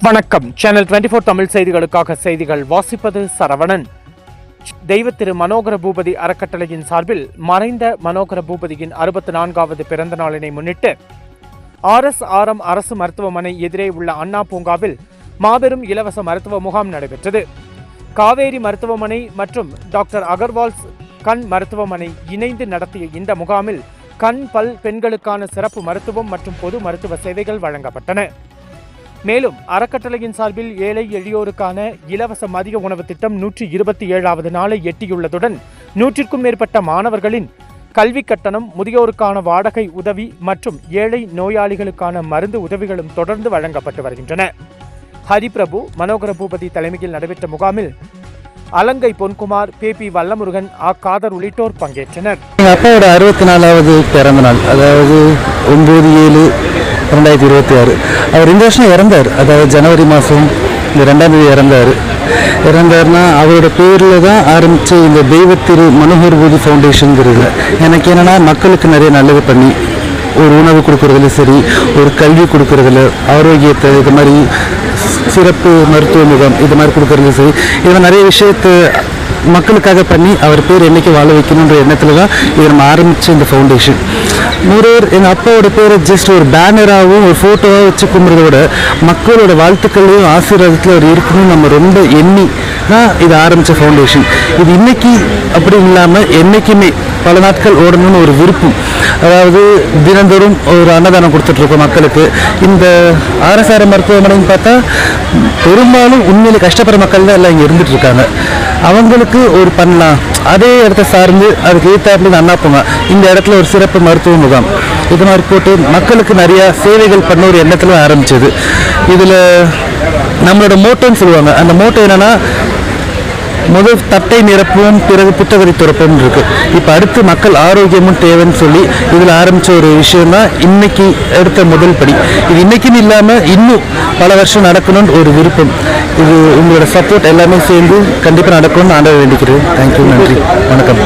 வணக்கம். சேனல் 24 தமிழ் செய்திகளுக்காக செய்திகள் வாசிப்பது சரவணன். தெய்வ திரு மனோகர பூபதி அறக்கட்டளையின் சார்பில் மறைந்த மனோகர பூபதியின் 64வது பிறந்த நாளினை முன்னிட்டு RSRM அரசு மருத்துவமனை எதிரே உள்ள அண்ணா பூங்காவில் மாபெரும் இலவச மருத்துவ முகாம் நடைபெற்றது. காவேரி மருத்துவமனை மற்றும் டாக்டர் அகர்வால்ஸ் கண் மருத்துவமனை இணைந்து நடத்திய இந்த முகாமில் கண் பல் பெண்களுக்கான சிறப்பு மருத்துவம் மற்றும் பொது மருத்துவ சேவைகள் வழங்கப்பட்டன. மேலும் அறக்கட்டளையின் சார்பில் ஏழை எளியோருக்கான இலவச மதிய உணவு திட்டம் 127வது நாளை எட்டியுள்ளதுடன் 100க்கும் மேற்பட்ட மாணவர்களின் கல்வி கட்டணம், முதியோருக்கான வாடகை உதவி மற்றும் ஏழை நோயாளிகளுக்கான மருந்து உதவிகளும் தொடர்ந்து வழங்கப்பட்டு வருகின்றன. ஹரிபிரபு, மனோகர பூபதி தலைமையில் நடைபெற்ற முகாமில் அலங்கை பொன்குமார், பேபி வல்லமுருகன், காதர் உள்ளிட்டோர் பங்கேற்றனர். எங்கள் அப்பாவோட 64வது பிறந்த நாள், அதாவது 9/7/2026. அவர் இந்த வருஷம் இறந்தார். அதாவது ஜனவரி மாதம் இந்த 2ஆம் தேதி இறந்தார்னா அவரோட பேரில் தான் ஆரம்பித்த இந்த தெய்வ திரு மனோகர பூபதி ஃபவுண்டேஷனுங்கிறது. எனக்கு என்னென்னா, மக்களுக்கு நிறைய நல்லது பண்ணி ஒரு உணவு கொடுக்குறதுல சரி, ஒரு கல்வி கொடுக்குறதுல, ஆரோக்கியத்தை, இது மாதிரி சிறப்பு மருத்துவ முகாம் இது மாதிரி கொடுக்குறது சரி, இதில் நிறைய விஷயத்தை மக்களுக்காக பண்ணி அவர் பேர் என்றைக்கு வாழ வைக்கணுன்ற எண்ணத்தில் தான் இதை நம்ம ஆரம்பித்த இந்த ஃபவுண்டேஷன். மோரோவர் எங்கள் அப்பாவோட பேரை ஜஸ்ட் ஒரு பேனராகவும் ஒரு ஃபோட்டோவாக வச்சு கும்பிட்றத விட மக்களோட வாழ்த்துக்களையும் ஆசீர்வாதத்தில் அவர் இருக்கணும்னு நம்ம ரொம்ப எண்ணி தான் இதை ஆரம்பித்த ஃபவுண்டேஷன். இது இன்னைக்கு அப்படி இல்லாமல் என்றைக்குமே பல நாட்கள் ஓடணும்னு ஒரு விருப்பம். அதாவது தினந்தோறும் ஒரு அன்னதானம் கொடுத்துட்ருக்கோம் மக்களுக்கு. இந்த RSRM மருத்துவமனைன்னு பார்த்தா பெரும்பாலும் உண்மையிலே கஷ்டப்படுற மக்கள் தான் எல்லாம் இங்கே இருந்துட்டு இருக்காங்க. அவங்களுக்கு ஒரு பண்ணலாம், அதே இடத்த சார்ந்து அதுக்கு ஏற்றாப்புல அண்ணா பூங்கா, இந்த இடத்துல ஒரு சிறப்பு மருத்துவ முகாம் இது மாதிரி போட்டு மக்களுக்கு நிறையா சேவைகள் பண்ண ஒரு எண்ணத்தில் ஆரம்பிச்சது. இதில் நம்மளோட மோட்டோன்னு சொல்லுவாங்க. அந்த மோட்டோ என்னென்னா, முதல் தட்டை நிரப்புவோம், பிறகு புத்தகத்தை துறப்போம் இருக்கு. இப்போ அடுத்து மக்கள் ஆரோக்கியமும் தேவைன்னு சொல்லி இதில் ஆரம்பித்த ஒரு விஷயம் தான் இன்னைக்கு எடுத்த முதல் படி. இது இன்னைக்குன்னு இல்லாமல் இன்னும் பல வருஷம் நடக்கணும்னு ஒரு விருப்பம். இது உங்களோட சப்போர்ட் எல்லாமே சேர்ந்து கண்டிப்பாக நடக்கணும்னு ஆண்டவரை வேண்டிக்கிறேன். தேங்க்யூ, நன்றி, வணக்கம்.